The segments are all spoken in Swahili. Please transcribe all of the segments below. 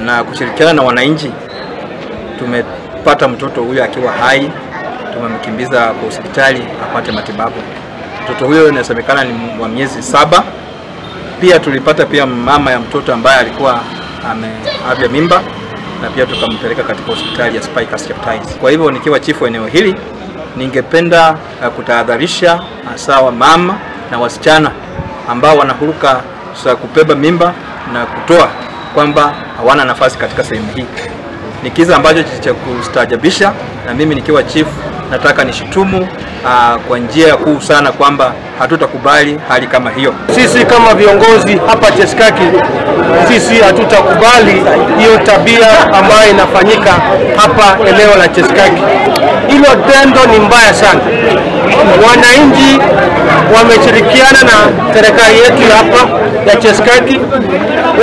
na kushirikiana na wananchi tumepata mtoto huyo akiwa hai. Tumemkimbiza kwa hospitali apate matibabu. Mtoto huyo inasemekana ni wa miezi 7. Pia tulipata pia mama ya mtoto ambaye alikuwa ameavya mimba, na pia tukampeleka katika hospitali ya Spikers Cheptais. Kwa hivyo nikiwa chifu eneo hili, ningependa kutahadharisha hasa wa mama na wasichana ambao wanahuruka kubeba mimba na kutoa kwamba hawana nafasi katika sehemu hii. Ni kiza ambacho cha kustaajabisha, na mimi nikiwa chifu nataka nishitumu kwa njia kuu sana kwamba hatutakubali hali kama hiyo. Sisi kama viongozi hapa Cheskaki, sisi hatutakubali hiyo tabia ambayo inafanyika hapa eneo la Cheskaki. Hilo tendo ni mbaya sana. Wananchi wameshirikiana na serikali yetu hapa ya Cheskaki,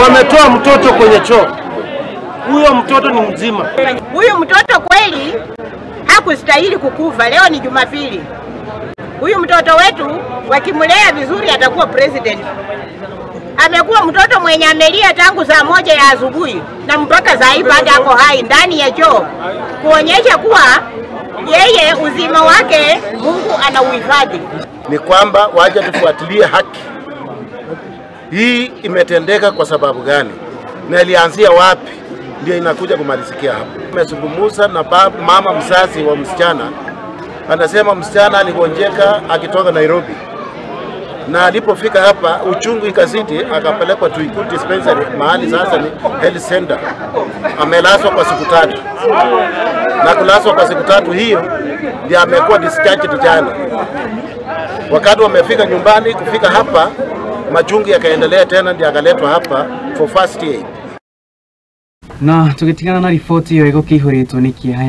wametoa mtoto kwenye choo. Huyo mtoto ni mzima. Huyu mtoto kweli hakustahili kukufa. Leo ni Jumapili. Huyu mtoto wetu wakimlea vizuri atakuwa president. Amekuwa mtoto mwenye amelia tangu saa 1 ya asubuhi na mpaka saa hii bado ako hai ndani ya choo, kuonyesha kuwa yeye uzima wake Mungu anauhifadhi. Ni kwamba waje tufuatilie haki hii imetendeka kwa sababu gani na ilianzia wapi, ndio inakuja kumalizikia hapa. Nimezungumza na mama mzazi wa msichana, anasema msichana aligonjeka akitoka Nairobi, na alipofika hapa uchungu ikazidi, akapelekwa Tuikuru dispensary, mahali sasa ni health center. Amelazwa kwa siku 3, na kulazwa kwa siku 3 hiyo ndio amekuwa discharged jana. Wakati wamefika nyumbani, kufika hapa machungu yakaendelea tena, ndio akaletwa hapa for first aid. Na tukitingana na ripoti hiyo iko kihuritwo ni kiha